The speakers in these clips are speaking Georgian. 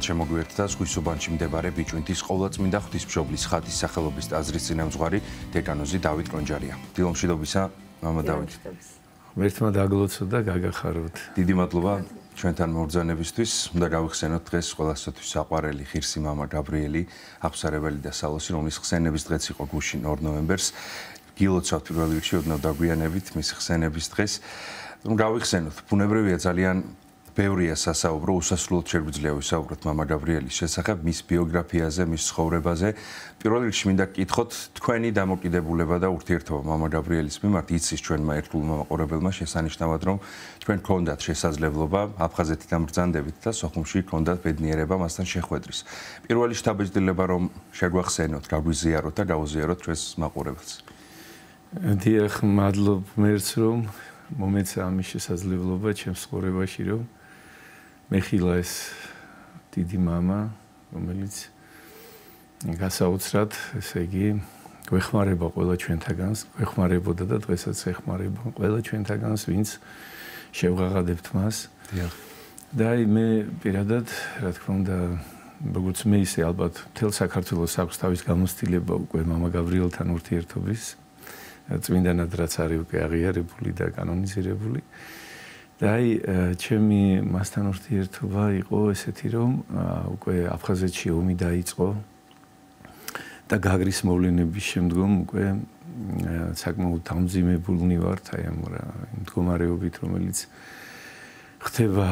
შემოგვიერთდა ზღვის უბანში მდებარე ბიჭვინთის ყოვლადწმინდა ღვთისმშობლის ხატის სახელობის ტაძრის წინამძღვარი დეკანოზი დავით კონჯარია. დილომშვიდობისა, მამა დავით. ღმერთმა დაგლოცოთ და გაგახაროთ. დიდი მადლობა ჩვენთან მობრძანებისთვის. უნდა გავიხსენოთ დღეს ყველასათვის საყვარელი ღირსი მამა გაბრიელი, აღსარებელი და სალოსი, რომლის ხსენების დღეც იყო გუშინ 2 ნოემბერს. გილოცავთ პირველ რიგში ოდნავ დაგვიანებით მის ხსენების დღეს. გავიხსენოთ, ბუნებრივია ძალიან ბევრია სასაუბრო, უსასრულოდ შეგვიძლია ვისაუბროთ მამა გაბრიელის შესახებ, მის ბიოგრაფიაზე, მის ცხოვრებაზე. პირველ რიგში მინდა გკითხოთ თქვენი დამოკიდებულება და ურთიერთობა მამა გაბრიელის მიმართ იცის ჩვენმა ერთგულმა მაყურებელმა შესანიშნავად, რომ თქვენ გქონდათ შესაძლებლობა აფხაზეთიდან ბრძანდებით და სოხუმში გქონდათ ბედნიერება მასთან შეხვედრის. პირველი შთაბეჭდილება რომ შეგვახსენოთ, გაგვიზიაროთ და გაუზიაროთ ჩვენს მაყურებელს. დიახ, მადლობ მერც რომ მომეცა ამის შესაძლებლობა ჩემს ცხოვრებაში რომ მეხილა ეს დიდი მამა, რომელიც გასაოცრად, ესე იგი, გვეხმარება ყველა ჩვენთაგანს, გვეხმარებოდა და დღესაც ეხმარება ყველა ჩვენთაგანს, ვინც შევღაღადებთ მას. დიახ. და მე პირადად, რა თქმა უნდა, როგორც მე ისე ალბათ მთელ საქართველოს აქვს თავის გამოცდილება უკვე მამა გაბრიელთან ურთიერთობის. წმინდანად რაც არის უკვე აღიარებული და კანონიზირებული. და ჩემი მასთან ურთიერთობა იყო ესეთი, რომ უკვე აფხაზეთში ომი დაიწყო და გაგრის მოვლენების შემდგომ უკვე საკმაოდ დამძიმებულნი ვართ აი ამ მდგომარეობით, რომელიც ხდება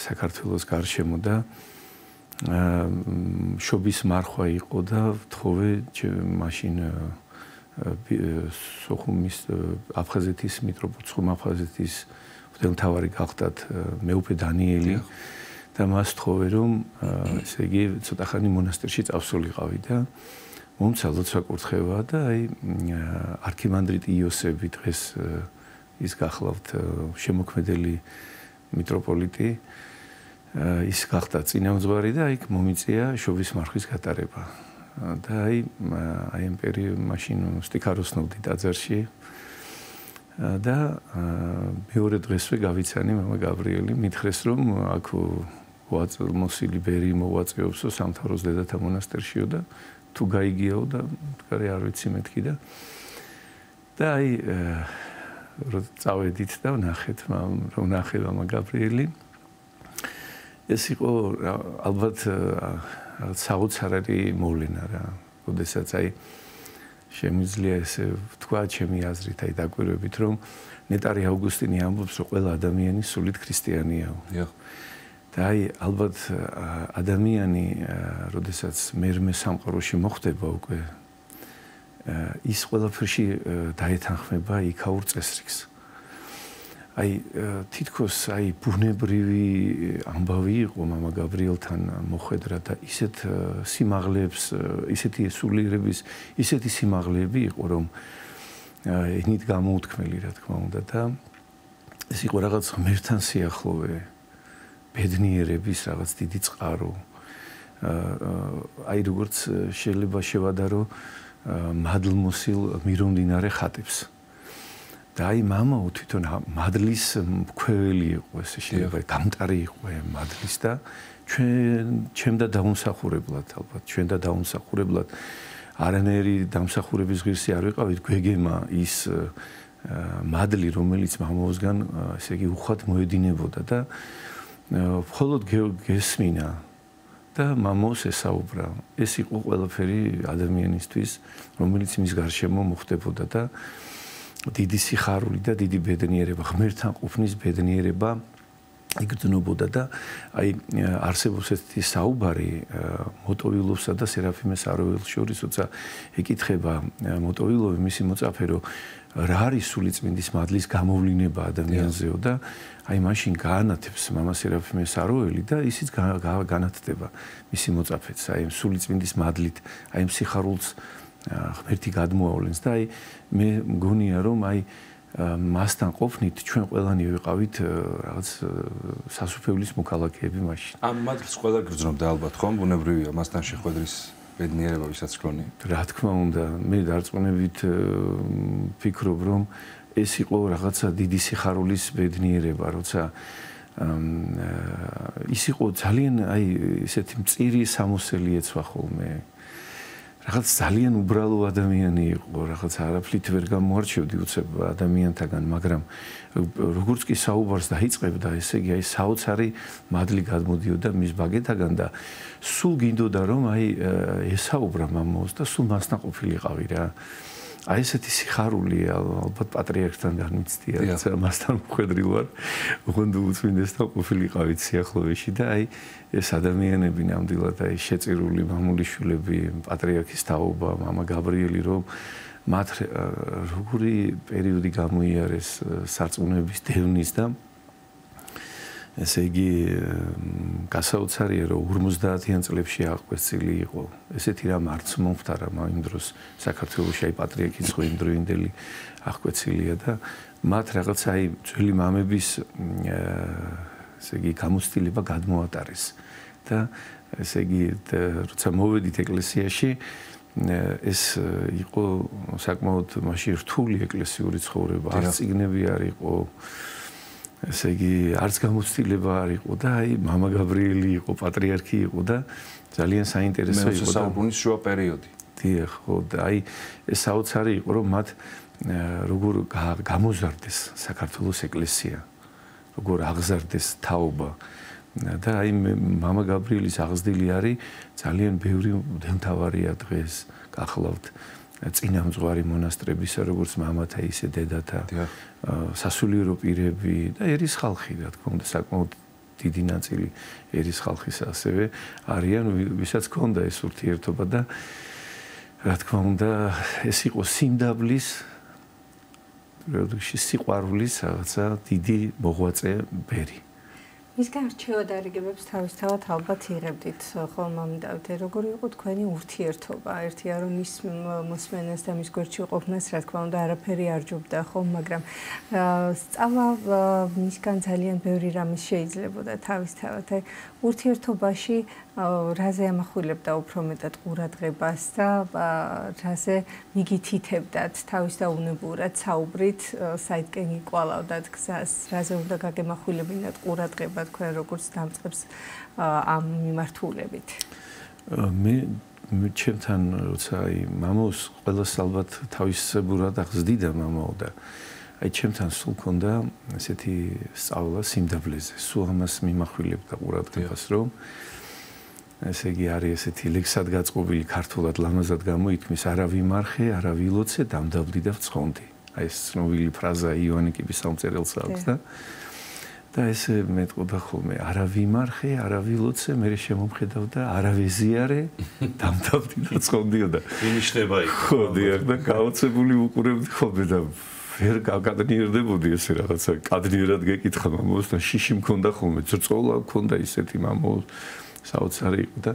საქართველოს გარშემო და შობის მარხვა იყო და ვთხოვე მაშინ სოხუმის აფხაზეთის მიტროპოლიტ აფხაზეთის მღვდელმთავარი გახდათ მეუფე დანიელი და მას ვთხოვე რომ ესე იგი ცოტა ხანი მონასტერში წავსულიყავი და მომცა ლოცვა კურთხევა და აი არქიმანდრიტი იოსები დღეს ის გახლავთ შემოქმედელი მიტროპოლიტი ის გახდა წინამძღვარი და იქ მომიწია შობის მარხვის გატარება. და აი ამ მაშინ სტიქაროსნოვდი ტაძარში და მეორე დღესვე გავიცანი მამა გაბრიელი მითხრეს რომ აქ მოსილი ბერი მოვაწეობსო სამთავროს დედათა მონასტერშიო და თუ გაიგიაო და თქვარი არ ვიცი მეთქი და აი წავედით და ვნახეთ რომ ნახე მამა გაბრიელი ეს იყო ალბათ საოცარი მოვლენა რა. როდესაც აი შემიძლია ესე ვთქვა ჩემი აზრით აი დაკვირვებით რომ ნეტარი ავგუსტინი ამბობს რომ ყველა ადამიანი სულით ქრისტიანიაო. დიახ. და აი ალბათ ადამიანი როდესაც მერმე სამყაროში მოხდება უკვე ის ყველაფერში დაეთანხმება იქაურ წესრიგს. აი თითქოს აი ბუნებრივი ამბავი იყო მამა გაბრიელთან მოხვედრა და ისეთ სიმაღლეებს, ისეთი სულიერების, ისეთი სიმაღლეები იყო რომ ენით გამოუთქმელი რა თქმა უნდა და ეს იყო რაღაც ღმერთთან სიახლოვე, ბედნიერების რაღაც დიდი წყარო. აი როგორც შეიძლება შევადარო მადლმოსილ მირომდინარე ხატებს. და აი მამა თვითონ მადლის მქვეველი იყო, ესე შეიძლება გამტარი იყო მადლის და ჩვენ და დაუმსახურებლად ალბათ ჩვენ და დაუმსახურებლად არანაირი დამსახურების ღირსი არ ვიყავით, გვეგემა ის მადლი, რომელიც მამაოსგან ესე იგი უხვად მოედინებოდა და მხოლოდ გესმინა და მამაოს ესაუბრა. ეს იყო ყველაფერი ადამიანისთვის, რომელიც მის გარშემო მოხდებოდა და დიდი სიხარული და დიდი ბედნიერება, ღმერთთან ყოფნის ბედნიერება იგრძნობოდა და აი არსებობს ესეთი საუბარი მოტოვილოვსა და სერაფიმე სარაველს შორის, როცა ეკითხება მოტოვილოვი მისი მოწაფე, რომ რა არის სულიწმინდის მადლის გამოვლინება ადამიანზეო და აი მაშინ გაანათებს მამა სერაფიმე სარაველი და ისიც განათდება მისი მოწაფეც, აი სულიწმინდის მადლით, აი სიხარულს ღმერთი გადმოავლენს და აი მე მგონია რომ აი მასთან ყოფნით ჩვენ ყველანი ვიყავით რაღაც სასუფეველის მოქალაქეები მაშინ. ამ მადლს ყველა გრძნობდა ალბათ ხომ? ბუნებრივია მასთან შეხვედრის ბედნიერება ვისაც გქონია. რა თქმა უნდა, მე დარწმუნებით ფიქრობ რომ ეს იყო რაღაცა დიდი სიხარულის ბედნიერება, როცა ის იყო ძალიან აი ესეთი მწირი სამოსელი ეცვა ხოლმე. რაღაც ძალიან უბრალო ადამიანი იყო, რაღაც არაფრით ვერ გამოარჩევდი უცებ ადამიანთაგან, მაგრამ როგორც კი საუბარს დაიწყებდა, ესე იგი აი საოცარი მადლი გადმოდიოდა მის ბაგეთაგან და სულ გინდოდა რომ აი ესაუბრა მამაოს და სულ მასნაყოფილიყავი რა. აი ესეთი სიხარული ალბათ პატრიარქთან განიცდია, მასთან მხვედრილ ვარ, ოღონდ უწმინდესთან ყოფილიყავით სიახლოვეში და აი ეს ადამიანები ნამდვილად აი შეწირული მამულიშვილები, პატრიარქის თაობა, მამა გაბრიელი რომ მათ როგორი პერიოდი გამოიარეს სარწმუნოების დევნის და ესე იგი გასაოცარია რომ 50-იან წლებში აღკვეცილი იყო. ესეთი რამ არც მომხდარა იმ დროს საქართველოში აი პატრიარქის ხვინდროინდელი აღკვეცილია და მათ რაღაც აი ძველი მამების ესე იგი გამოცდილება გადმოატარეს და ესე იგი როცა მოვედით ეკლესიაში ეს იყო საკმაოდ მაშინ რთული ეკლესიური ცხოვრება, არც წიგნები არ იყო ესე იგი არც გამოცდილება არ იყო და აი მამა გაბრიელი იყო, პატრიარქი იყო და ძალიან საინტერესო იყო და საუკუნის შუა პერიოდი. დიახ, ხო და აი ეს საოცარი იყო რომ მათ როგორ გამოზარდეს საქართველოს ეკლესია, როგორ აღზარდეს თაობა და აი მამა გაბრიელის აღზრდილი არის ძალიან ბევრი მდელმთავარია დღეს გახლავთ წინამძღვარი მონასტრებისა, როგორც მამათა ისე დედათა, სასულიერო პირები და ერის ხალხი, რა თქმა უნდა, საკმაოდ დიდი ნაწილი ერის ხალხის ასევე არიან, ვისაც ჰქონდა ეს ურთიერთობა და რა თქმა უნდა, ეს იყო სიმდაბლის, პროდუქციის სიყვარულის რაღაცა დიდი მოღვაწე ბერი. ის გარჩევა დარიგებებს თავისთავად ალბათ იღებდით, ხო მამიდავით, როგორი იყო თქვენი ურთიერთობა? ერთია რომ მის მოსმენას და მის გვერდში ყოფნას, რა თქმა უნდა, არაფერი არ ჯობდა, ხო, მაგრამ სწავლა მისგან ძალიან ბევრი რამის შეიძლებოდა თავისთავად. აი ურთიერთობაში რაზე ამახვილებდა უფრო მეტად ყურადღებას და რაზე მიგითითებდათ თავის და უნებურად საუბრით, საითკენ იკვალავდათ გზას, რაზე უნდა გაგემახვილებინათ ყურადღება თქვენ როგორც დამწყებს ამ მიმართულებით. მე ჩემთან როცა აი მამოს ყველას ალბათ თავისებურად აღზდიდა მამაო და აი ჩემთან სულ მქონდა ესეთი სწავლა სიმდაბლეზე, სულ ამას მიმახვილებდა ყურადღებას რომ ესე იგი არის ესეთი ლექსად გაწყობილი ქართულად ლამაზად გამოითქმის არა ვიმარხე, არა ვილოცე, დამდაბდი და ვცხონდი. აი ეს ცნობილი ფრაზა ივანე კიბის სამწერელს აქვს და ესე მეტყობა ხოლმე არა ვიმარხე, არა ვილოცე, მე შემომხედავ და არა ვეზიარე, დამდაბდი და ვცხონდიოდა. ინიშნება იქ. ხო, დიახ და გაოცებული უყურებდი ხოლმე და ვერ გაგადნიერდებოდი ესე რაღაცა კადნიერად გეკითხა მამოს და შიში მქონდა ხოლმე, ძრწოლა მქონდა ისეთი მამოს საოცარი იყო და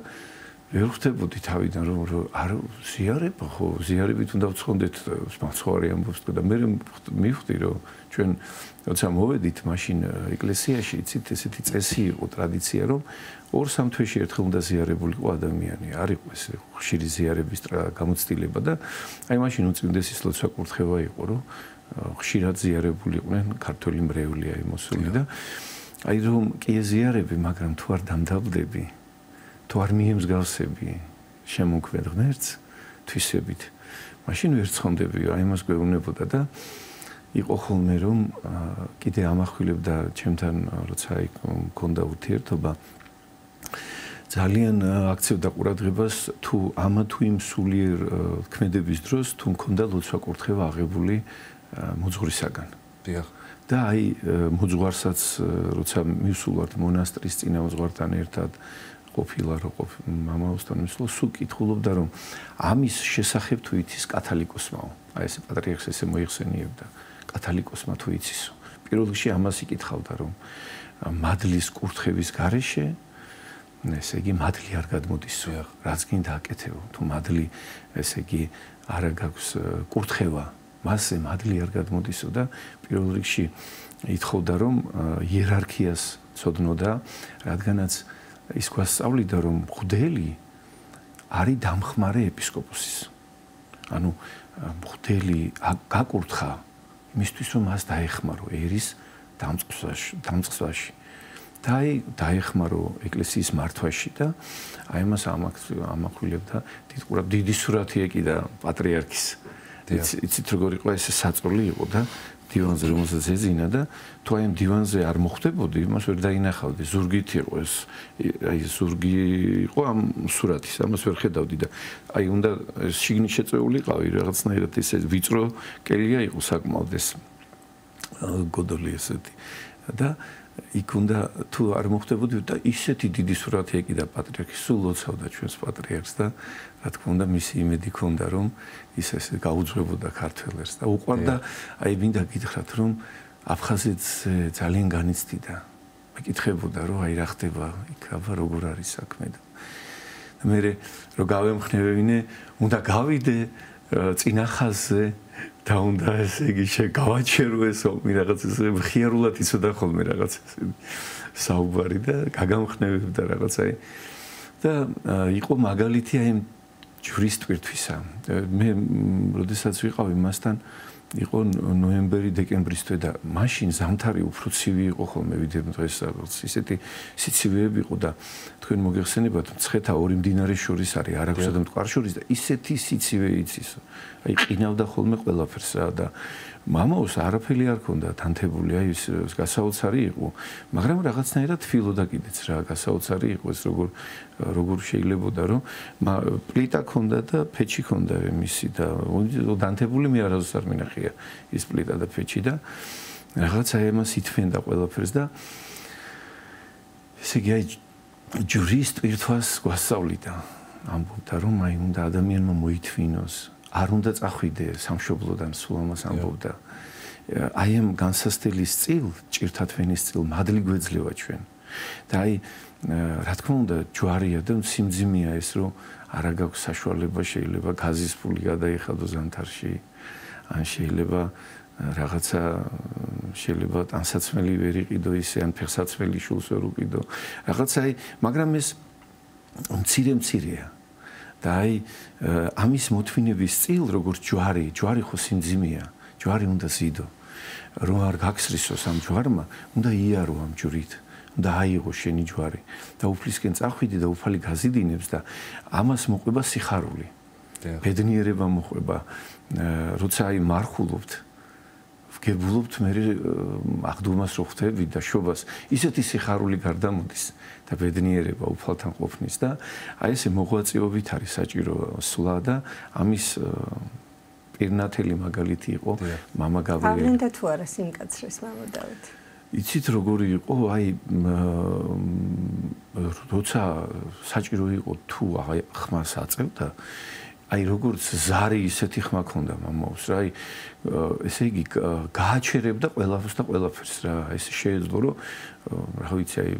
ვერ ხვდებოდი თავიდან რომ არ ზიარება ხო ზიარებით უნდა ვცხონდეთ მაცხოვარი ამბობს და მე მივხვდი რომ ჩვენ როცა მოვედით მაშინ ეკლესიაში იცით ესეთი წესი იყო ტრადიცია რომ 2-3 თვეში ერთხელ უნდა ზიარებულიყო ადამიანი არ იყო ესე ხშირი ზიარების გამოცდილება და აი მაშინ უწმინდესის ლოცვა კურთხევა იყო რომ ხშირად ზიარებულიყვნენ ქართველი მრევლი აი მოსული და აი რომ კი ზიარები მაგრამ თუ არ დამდაბდები თუ არ მიემსგავსები შემოქმედ ღმერთს თვისებით მაშინ ვერ ცხონდებიო აი მას გვეუბნებოდა და იყო ხოლმე რომ კიდე ამახვილებდა ჩემთან როცა იქ მქონდა ურთიერთობა ძალიან აქცევდა ყურადღებას თუ ამა თუ იმ სულიერ ქმედების დროს თუ მქონდა ლოცვა კურთხევა აღებული მოძღვრისაგან დიახ და აი მოძღვარსაც როცა მივსულვართ მონასტრის წინამძღვართან ერთად ყოფილა რომ მამაოსთან მისვლა სულ კითხულობდა რომ ამის შესახებ თუ იცის კათალიკოსმაო აი ეს პატრიარქს ესე მოიხსენიებდა კათალიკოსმა თუ იცისო პირველ რიგში ამას იკითხავდა რომ მადლის კურთხევის გარეშე ესე იგი მადლი არ გადმოდისო რაც გინდა აკეთებო თუ მადლი ესე იგი არ გაქვს კურთხევა მასზე მადლი არ გადმოდისო და პირველ რიგში ითხოვდა რომ იერარქიას ცოდნოდა რადგანაც ის გვასწავლიდა რომ მღვდელი არის დამხმარე ეპისკოპოსის. ანუ მღვდელი გაკურთხა იმისთვის რომ მას დაეხმარო ერის დამწყსვაში. და დაეხმარო ეკლესიის მართვაში და აი მას ამახვილებდა თითქოს დიდი სურათი ეკიდა პატრიარქის. იცით როგორ იყო ეს საწოლი იყო და დივანზე რომელსაც ეძინა და თუ აი ამ დივანზე არ მოხვდებოდი, იმას ვერ დაინახავდი. ზურგით იყო ეს, აი ზურგი იყო ამ სურათის, ამას ვერ ხედავდი და აი უნდა შიგნით შეწეული რაღაცნაირად ესე ვიწრო კელია იყო საკმაოდ ეს გოდოლი ესეთი. და იქ უნდა თუ არ მოხვდებოდი და ისეთი დიდი სურათი ეკიდა პატრიარქი, სულ ლოცავდა ჩვენს პატრიარქს და რა თქმა უნდა მისი იმედი ქონდა რომ ის ესე გაუძღვებოდა ქართველებს და უყვარდა აი მინდა გითხრათ რომ აფხაზეთზე ძალიან განიცდიდა მეკითხებოდა რომ აი რა ხდება იქ აბა როგორ არის საქმე და მე რო გავემხნევინე უნდა გავიდე წინა ხაზზე და უნდა ესე იგი შეგავაჩერო ეს ომი რაღაც ესე მხიარულად იცოდა ხოლმე რაღაც საუბარი და გაგამხნევებდა რაღაც აი და იყო მაგალითი აი ჯვრის ტვირთვისა მე როდესაც ვიყავი მასთან იყო ნოემბერი დეკემბრის თვე და მაშინ ზამთარი უფრო ცივი იყო ხოლმე ვიდრე დღეს რაღაც ისეთი სიცივეები იყო და თქვენ მოგეხსენებათ მცხეთა ორი მდინარის შორის არის არაგვსა და მტკვარ შორის და ისეთი სიცივე იცის აი ყინავდა ხოლმე ყველაფერს რა და მამაოს არაფერი არ ქონდა თანთებული აი ეს გასაოცარი იყო მაგრამ რაღაცნაირად თბილოდა კიდეც რა გასაოცარი იყო ეს როგორ შეიძლებოდა რომ პლიტა ქონდა და ფეჩი ქონდა მისი და დანთებული მე არასდროს არ მინახია ის პლიტა და ფეჩი და რაღაცა ემას ითვენდა ყველაფერს და ესე იგი აი ჯურის ტვირთვას გვასწავლიდა ამბობდა რომ აი უნდა ადამიანმა მოითვინოს არ უნდა წახვიდე სამშობლოდან სულ ამას ამბობდა აი ამ განსასწრების წილ ჭირთათვენის წილ მადლი გვეძლევა ჩვენ და აი რა თქმა უნდა ჯვარია და სიმძიმეა ეს რომ არა გაქვს საშუალება შეიძლება გაზის ფული გადაიხადო ზამთარში ან შეიძლება რაღაცა შეიძლება ტანსაცმელი ვერ იყიდო ისე ან ფეხსაცმელი შულს ვერ უყიდო რაღაცა აი მაგრამ ეს მცირეა და აი ამის მოთმინების წილ როგორც ჯვარი ხო სიმძიმეა ჯვარი უნდა ზიდო რომ არ გაქსრისოს ამ ჯვარმა უნდა იარო ამ ჯვრით უნდა აიღო შენი ჯვარი და უფლისკენ წახვიდი და უფალი გაზიდინებს და ამას მოყვება სიხარული ბედნიერება მოყვება როცა აი მარხულობთ ვგებულობთ მე აღდუმას რო ხვდები და შობას ისეთი სიხარული გარდამოდის და ბედნიერება უფალთან ყოფნის და აი ესე მოღვაწეობით არის საჭირო სვლა და ამის პირნათელი მაგალითი იყო მამა გავრიელი ავლენდა თუ არა სიმკაცრეს მამა დავით იცით როგორი იყო აი როცა საჭირო იყო თუ ხმას აწევდა აი როგორც ზარი ისეთი ხმა ქონდა მამაოს რა აი ესე იგი გააჩერებდა ყველაფერს და ყველაფერს რა ესე შეეძლო რომ რა ვიცი აი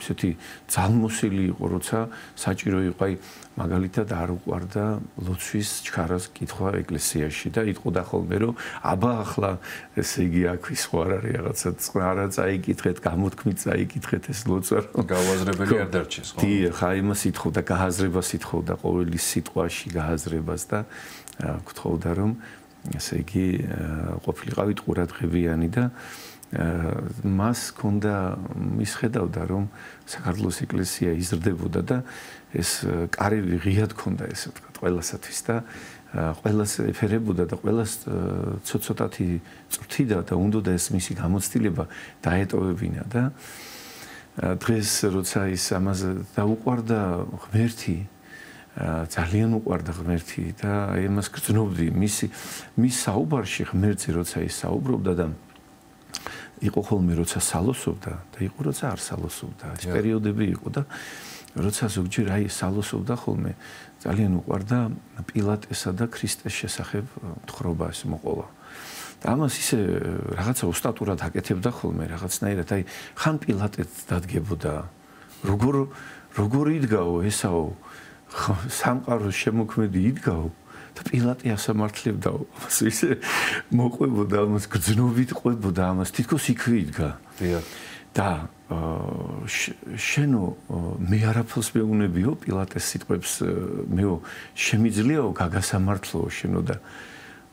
ისეთი ძალმოსილი იყო როცა საჭირო იყო აი მაგალითად არ უყარდა ლოცვის ჩქარას კითხვა ეკლესიაში და იტყოდა ხოლმე რომ აბა ახლა ესე იგი აქვე სხვა არ არის რაღაცა არა წაიკითხეთ გამოთქმით წაიკითხეთ ეს ლოცვა გაუაზრებელი არ დარჩეს ხო დი ხა იმას ითხოვდა გააზრებას ითხოვდა ყოველი სიტყვაში გააზრებას და გთხოვდა რომ ესე იგი ყოფილიყავით ყურადღებიანი და მას ჰქონდა ის ხედავდა რომ საქართველოს ეკლესია იზრდებოდა და ეს კარები ღიად ჰქონდა ესე ვთქვათ ყველასათვის და ყველას ეფერებოდა და ყველას ცოტ-ცოტათი წვრთიდა და უნდოდა ეს მისი გამოცდილება დაეტოვებინა და დღეს როცა ის ამაზე დაუყვარდა ღმერთი ძალიან უყვარდა ღმერთი და აი ამას გრძნობდი მის საუბარში ღმერთზე როცა ის საუბრობდა და იყო ხოლმე როცა სალოსობდა და იყო როცა არ სალოსობდა ეს პერიოდები იყო და როცა ზოგჯერ აი სალოსობდა ხოლმე ძალიან უყვარდა პილატესა და ქრისტეს შესახებ თხრობა ეს მოყოლა და ამას ისე რაღაცა ოსტატურად აკეთებდა ხოლმე რაღაცნაირად აი ხან პილატეს დადგებოდა როგორ იდგაო ესაო სამყაროს შემოქმედი იდგაო და პილატე ასამართლებდაო ამას ისე მოყვებოდა ამას გრძნობით ყვებოდა ამას თითქოს იქვე იდგა და შენო მე არაფერს მეუნებიო პილატეს სიტყვებს მეო შემიძლიაო გაგასამართლოო შენო და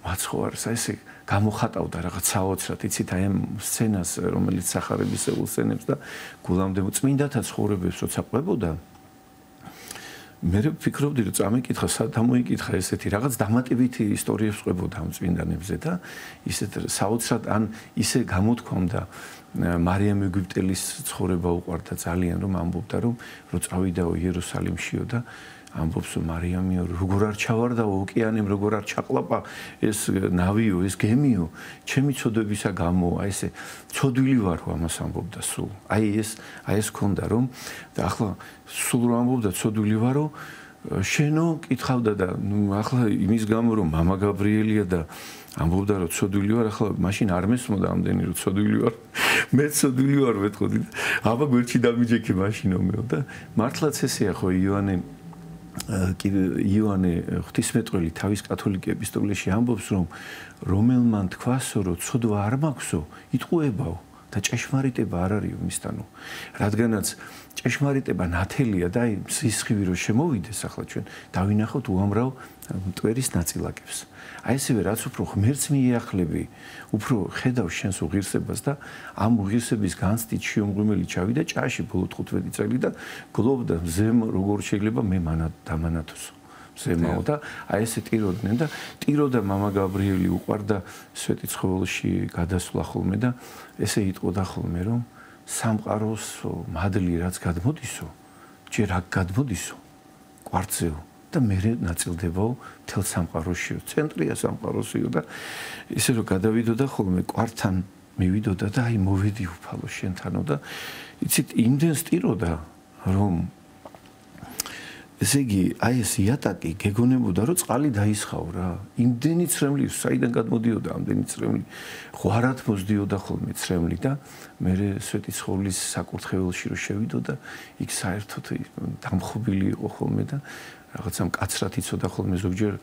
მაცხოვარს ესე გამოხატავდა რაღაც საოცრად, იცით, აი ამ სცენას, რომელიც სახარებისეულ სცენებს და გულამდე წმინდათა ცხოვრებებს როცა ყვებოდა, მე ვფიქრობდი, რომ წამიკითხა, დამოიკითხა ესეთი რაღაც დამატებითი ისტორიებს ყვებოდა ამ წმინდანებზე და ისეთ საოცრად ან ისე გამოთქვამდა მარიამ ეგვიპტელის ცხოვრება უყვარდა ძალიან, რომ ამბობდა, რომ წავიდაო იერუსალიმშიო და ამბობს მარიამიო, როგორ არ ჩავარდაო ოკეანემ, როგორ არ ჩაყლაპა ეს ნავიო, ეს გემიო, ჩემი ცოდვებისა გამო, აი ესე ცოდვილი ვარო, ამას ამბობდა სულ. აი ეს ქონდა რომ და ახლა სულ რომ ამბობდა ცოდვილი ვარო, შენო კითხავდა და ახლა იმის გამო რომ მამა გაბრიელია და ამბობდა რომ ცოდვილი ვარ, ახლა მაშინ არ მესმოდა ამდენი რომ ცოდვილი ვარ. მე ცოდვილი ვარ ვეთქოდი. აბა გვერდში დამიჯექი მაშინო მეო და მართლაც ესეა ხო იოანე ღვთისმეტყველი თავის კათოლიკე ეპისტოლეში ამბობს რომ რომელმან თქვასო რომ ცოდვა არ მაქვსო, იტყუებაო და ჭეშმარიტება არ არისო მისთანო. რადგანაც ჭეშმარიტება ნათელია და აი სისხლი რო შემოვიდეს ახლა ჩვენ დავინახოთ უამრავ მტვერის ნაწილაკებს. აი ესევე რაც უფრო ღმერთს მიეახლები, უფრო ხედავ შენს უღირსებას და ამ უღირსების განცდით შეუმღვიმელი ჩავიდა ჭაში ბოლო 15 წელი და გლობდა ზემო როგორ შეიძლება მე დამანათოსო. ზემო და აი ესე ტიროდნენ და ტიროდა მამა გაბრიელი უყვარდა სვეტი ცხოველში გადასვლა ხოლმე და ესე იტყოდა ხოლმე რომ სამყაროს მადლი რაც გადმოდისო, ჯერ აქ გადმოდისო, კვართზეო და მე ნაწილდებაო მთელ სამყაროშიო, ცენტრია სამყაროსიო და ისე რომ გადავიდოდა ხოლმე კვართთან მივიდოდა და აი მოვედი უფალო შენთანო და იცით იმდენს ტიროდა რომ ესე იგი აი ეს იატაკი გეგონებოდა რომ წყალი დაისხაო რა. იმდენი ცრემლი საიდან გადმოდიოდა ამდენი ცრემლი. ღვარად მოსდიოდა ხოლმე ცრემლი და მე სვეტი ცხოვლის საკურთხეველში რომ შევიდო და იქ საერთოდ დამხობილი იყო ხოლმე და რაღაცა მკაცრად იცოდა ხოლმე ზოგჯერ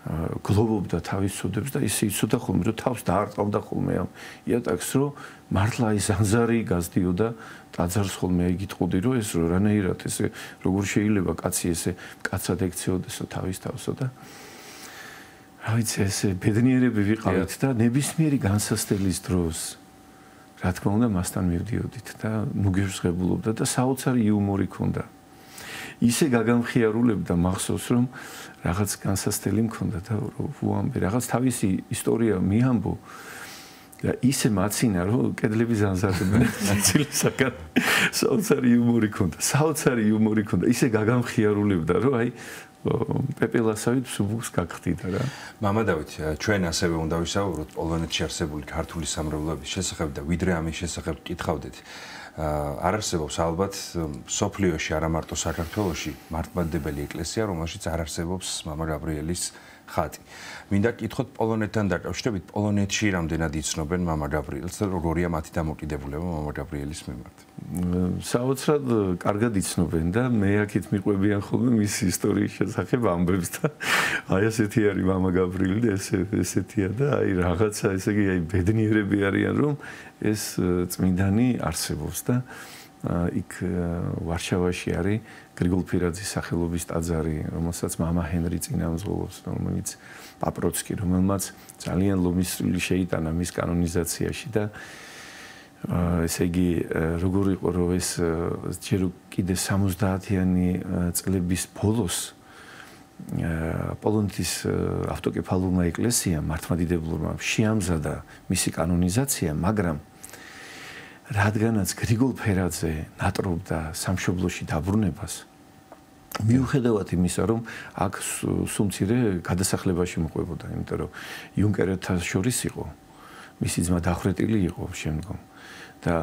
გლოვობდა თავის ცოდებს და ისე იცოდა ხოლმე რომ თავს დაარტყავდა ხოლმე ამ იატაკს რომ მართლა ის ანზარი გაზდიოდა ტაძარს ხოლმე იგიტყოდი რომ ეს რანაირად ესე როგორ შეიძლება კაცი ესე მკაცად ექცეოდესო თავის თავსო და რა ვიცი ესე ბედნიერები ვიყავით და ნებისმიერი განსასწრების დროს რა თქმა უნდა მასთან მივდიოდით და მუგეშღებულობდა და საოცარი იუმორი ქონდა. ისე გაგამხიარულებდა მახსოვს რომ რაღაც განსასწრელი მქონდა და უამბე რაღაც თავისი ისტორია მიამბო და ისე მაცინა რომ კედლები ზანზარდებენ ცილისაგან საოცარი იუმორი ქონდა ისე გაგამხიარულებდა რომ აი პეპელასავით სუბუქს გაგხდიდა რა. მამა დავით, ჩვენ ასევე უნდა ვისაუბროთ პოლონეთში არსებული ქართული სამრევლოების შესახებ და ვიდრე ამის შესახებ გითხავდეთ. არ არსებობს ალბათ სოფლიოში არა მარტო საქართველოში მართლმადიდებელი ეკლესია, რომელშიც არ არსებობს მამა გაბრიელის ხატი. მინდა გითხოთ პოლონეთთან დაკავშირებით, პოლონეთში რამდენად იცნობენ მამა გაბრიელს და როგორია მათი დამოკიდებულება მამა გაბრიელის მიმართ? საოცრად კარგად იცნობენ და მე აქეთ მიყვებიან ხოლმე მის ისტორიის შესახებ ამბებს და აი ესეთი არის მამა გაბრიელი და ესეთია და აი რაღაცა ესე იგი აი ბედნიერები არიან რომ ეს წმინდანი არსებობს და იქ ვარშავაში არის გრიგოლ ფირაძის სახელობის ტაძარი, რომელსაც მამა ჰენრი წინამძღოლობს, რომელიც პაპროცკი, რომელმაც ძალიან ლომისწრილი შეიტანა მის კანონიზაციაში და ესე იგი როგორ იყო რომ ეს ჯერ კიდე 70-იანი წლების ბოლოს პოლონეთის ავტოკეფალურმა ეკლესიამ მართლმადიდებლურმა შეამზადა მისი კანონიზაცია, მაგრამ რადგანაც გრიგოლ ფერაძე ნატრობდა სამშობლოში დაბრუნებას მიუხედავად იმისა რომ აქ სულ მცირე გადასახლებაში მოყვებოდა, იმიტომ რომ იუნკერეთთან შორის იყო მისი ძმა დახვრეტილი იყო შემდგომ და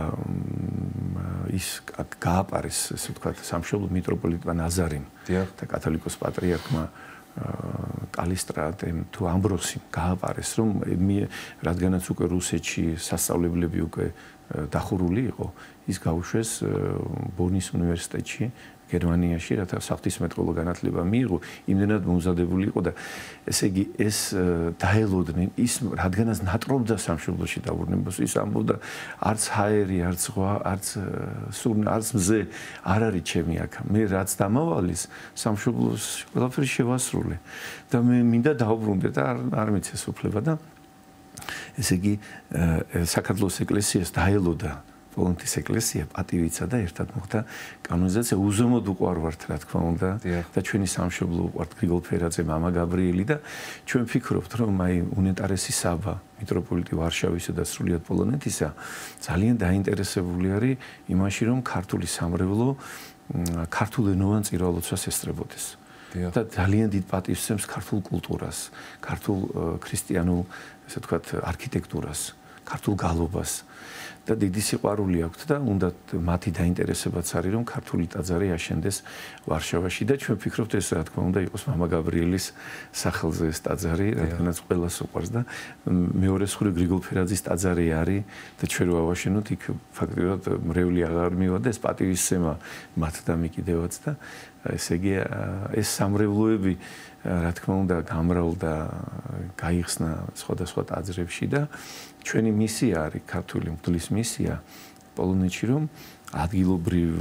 ის გააპარეს ესე ვთქვათ სამშობლო მიტროპოლიტმა ნაზარიმ და კათოლიკოს პატრიარქმა კალისტრატემ თუ ამბროსიმ გააპარეს რომ რადგანაც უკვე რუსეთში სასწავლებლები უკვე დახურული იყო ის გაუშვეს ბონის უნივერსიტეტში გერმანიაში, რათა საღვთისმეტყველო განათლება მიიღო, იმდენად მომზადებული იყო და ესე იგი ეს დაელოდნენ ის რადგანაც ნატრობდა სამშობლოში დაბრუნებას, ის ამბობდა არც ჰაერი, არც ზღვა, არც მზე არ არის ჩემი აქ. მე რაც დამავალის სამშობლოს ყველაფერი შევასრულე და მე მინდა დავბრუნდე და არ მიცეს უფლება და ესე იგი საქართველოს ეკლესიას დაელოდა პოლონეთის ეკლესია პატივიცა და ერთად მოხდა კანონიზაცია უზომოდ უყვარვართ რა თქმა უნდა და ჩვენი სამშობლო უყვართ გრიგოლ ფერაძე, მამა გაბრიელი და ჩვენ ვფიქრობთ რომ აი უნეტარესი საბა მიტროპოლიტი ვარშავისა და სრულიად პოლონეთისა ძალიან დაინტერესებული არის იმაში რომ ქართული სამრევლო ქართულენოვან წირვალოცვას ესწრებოდეს და ძალიან დიდ პატივს სცემს ქართულ კულტურას, ქართულ ქრისტიანულ ესე ვთქვათ არქიტექტურას, ქართულ გალობას და დიდი სიყვარული აქვთ და უნდა მათი დაინტერესებაც არის რომ ქართული ტაძარი აშენდეს ვარშავაში და ჩვენ ვფიქრობთ ეს რა თქმა უნდა იყოს მამა გაბრიელის სახელზე ეს ტაძარი, რადგანაც ყველას უყვარს და მეორე მხრივ გრიგოლ ფერაძის ტაძარი არის და ჩვენ რო ავაშენოთ იქ ფაქტობრივად მრევლი აღარ მივადა ეს პატივისცემა მათ და მიკიდევაც და ესე იგი ეს სამრევლოები რა თქმა უნდა გამრავლდა გაიხსნა სხვადასხვა ტაძრებში და ჩვენი მისია არის ქართული მღვდლის მისია პოლონეთში რომ ადგილობრივ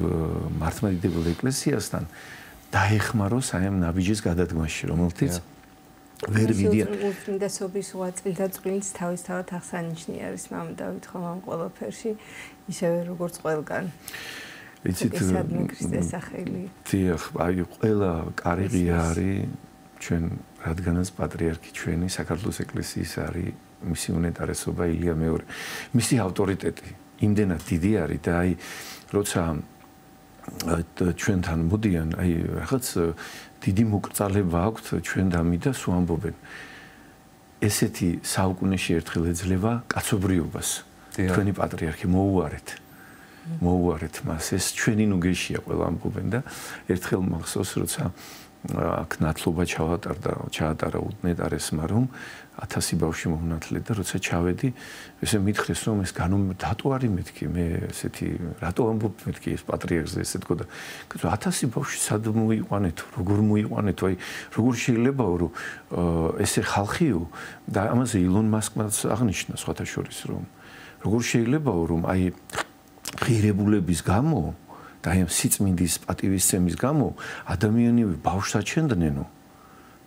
მართლმადიდებელ ეკლესიასთან დაეხმაროს აი ამ ნაბიჯის გადადგმაში რომელთაც ვერ ვიდიან უწმინდესობის უაწილდაწვილის თავისთავად აღსანიშნავი არის მამა დავით ხომ ამ ყველაფერში ისევე როგორც ყველგან იცით ქრისტეს სახელი დიახ აი ყველა კარიღია არის ჩვენ რადგანაც პატრიარქი ჩვენი საქართველოს ეკლესიის არის მისი უნეტარესობა ილია მეორე მისი ავტორიტეტი იმდენად დიდი არის და აი როცა ჩვენთან მოდიან აი რაღაც დიდი მოკრძალება აქვთ ჩვენ დამიდას უამბობენ ესეთი საუკუნეში ერთხელ ეძლევა კაცობრიობას თქვენი პატრიარქი მოუარეთ მას ეს ჩვენი ნუგეშია ყველა ამბობენ და ერთხელ მახსოვს როცა აქ ნათლობა ჩაატარა უნეტარესმა რომ 1000 ბავშვი მომნათლე და როცა ჩავედი ესე მითხრეს რომ ეს დატო არის მეთქი მე ესეთი რატო ამბობ მეთქი ეს პატრიარქზე ესე თქო და 1000 ბავშვი სად მოიყვანეთო როგორ მოიყვანეთო აი როგორ შეიძლებაო რომ ესე ხალხიო და ამაზე ილონ მასკმაც აღნიშნა სხვათა შორის რომ როგორ შეიძლებაო რომ აი ღირებულების გამო და აი სიწმინდის პატივისცემის გამო ადამიანები ბავშვს აჩენდნენო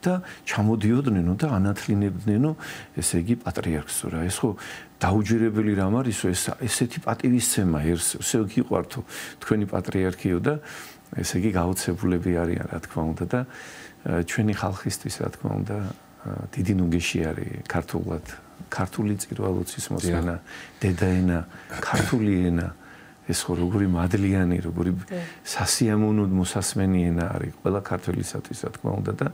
და ჩამოდიოდნენ და ანათლინებდნენ ესე იგი პატრიარქს რა ეს ხო დაუჯერებელი რამ არისო ესეთი პატივისცემა ესე გიყვართო თქვენი პატრიარქიო და ესე იგი გაოცებულები არიან რა თქმა უნდა და ჩვენი ხალხისთვის რა თქმა უნდა დიდი ნუგეში არის ქართულად ქართული წირვალოცვის მოსმენა დედაენა ქართული ენა ეს ხო როგორი მადლიანი, როგორი სასიამოვნოდ მოსასმენი ენა არის ყველა ქართველისათვის, რა თქმა უნდა და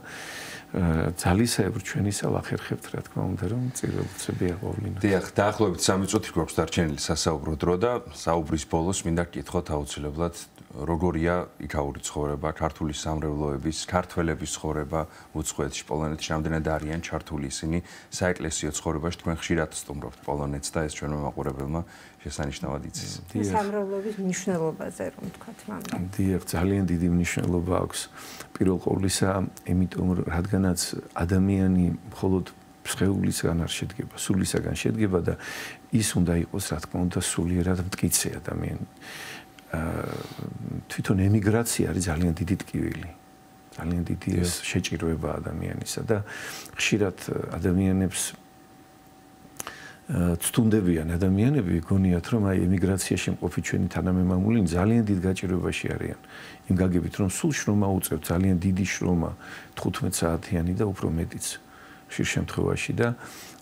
ძალისებრ ჩვენისა ვახერხებთ, რა თქმა უნდა, რომ წირველოცები აღვავლინოთ. დიახ, დაახლოებით 3 წუთი გვაქვს დარჩენილი სასაუბრო დრო და საუბრის ბოლოს მინდა გკითხოთ აუცილებლად როგორია იქაური ცხოვრება, ქართული სამრევლოების, ქართველების ცხოვრება უცხოეთში, პოლონეთში, რამდენად არიან ჩართული ისინი საეკლესიო ცხოვრებაში, თქვენ ხშირად სტუმრობთ პოლონეთს და ეს ჩვენმა მაყურებელმა შესანიშნავად იცის. სამრევლოების მნიშვნელობაზე რომ ვთქვათ, მამა. დიახ, ძალიან დიდი მნიშვნელობა აქვს. პირველ ყოვლისა, იმიტომ რადგანაც ადამიანი მხოლოდ სხეულისგან არ შედგება, სულისაგან შედგება და ის უნდა იყოს, რა თქმა უნდა, სულიერად მტკიცე ადამიანი. თვითონ ემიგრაცია არის ძალიან დიდი ტკივილი. ძალიან დიდი ეს შეჭირვება ადამიანისა და ხშირად ადამიანებს ცდუნდებიან ადამიანები გონიათ რომ აი ემიგრაციაში მყოფი ჩვენი თანამემამულენი ძალიან დიდ გაჭირვებაში არიან. იმ გაგებით რომ სულ შრომა უწევთ ძალიან დიდი შრომა 15 საათიანი და უფრო მეტიც ხშირ შემთხვევაში და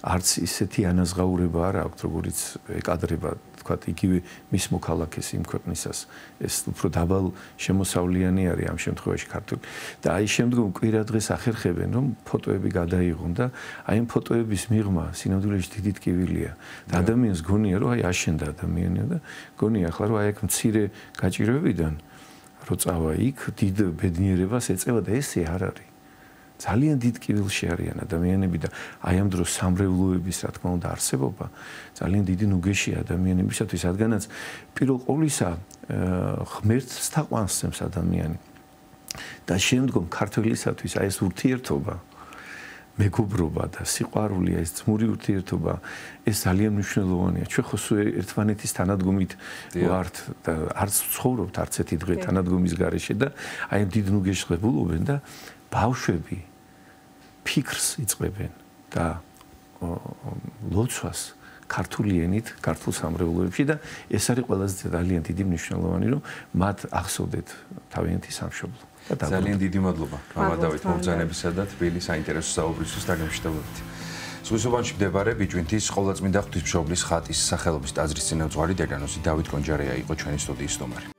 არც ისეთი ანაზღაურება არ აქვს როგორიც ეკადრება თქვა იგივე მის მოქალაქეს იმ ქვეყნისას ეს უფრო დაბალ შემოსავლიანი არის ამ შემთხვევაში ქართული და აი შემდგომ კვირა დღეს ახერხებენ რომ ფოტოები გადაიღონ და აი ამ ფოტოების მიღმა სინამდვილეში დიდი ტკივილია და ადამიანს გონია რომ აი აშენდა ადამიანია და გონია ახლა რომ აი აქ მცირე გაჭირვებიდან რო წავა იქ დიდ ბედნიერებას ეწევა და ესე არ არის ძალიან დიდ კივილში არიან ადამიანები და აი ამ დროს სამრევლოების რა თქმა უნდა არსებობა ძალიან დიდი ნუგეშია ადამიანებისათვის რადგანაც პირველ ყოვლისა ღმერთს თაყვანს სცემს ადამიანი და შემდგომ ქართველისათვის აი ეს ურთიერთობა მეგობრობა და სიყვარული, ეს ძმური ურთიერთობა, ეს ძალიან მნიშვნელოვანია. ჩვენ ხო სულ ერთმანეთის თანადგომით ვართ და არც ცხოვრობთ არც ერთი დღე თანადგომის გარეშე და აი ამ დიდ ნუგეშს ღებულობენ და ბავშვები ფიქრს იწყებენ და ლოცვას ქართული ენით, ქართულ სამრევლოებში და ეს არის ყველაზე ძალიან დიდი მნიშვნელოვანი, რომ მათ ახსოვდეთ თავიანთი სამშობლო. ძალიან დიდი მადლობა. გამადავით მობრძანებისა და თბილი საინტერესო საუბრისთვის დაგემშვიდობებით. ზღვისუბანში მდებარე ბიჭვინთის ყოვლადწმინდა ღვთისმშობლის ხატის სახელობის ტაძრის წინამძღვარი დეკანოზი დავით კონჯარია იყო ჩვენი სტუდიის სტუმარი.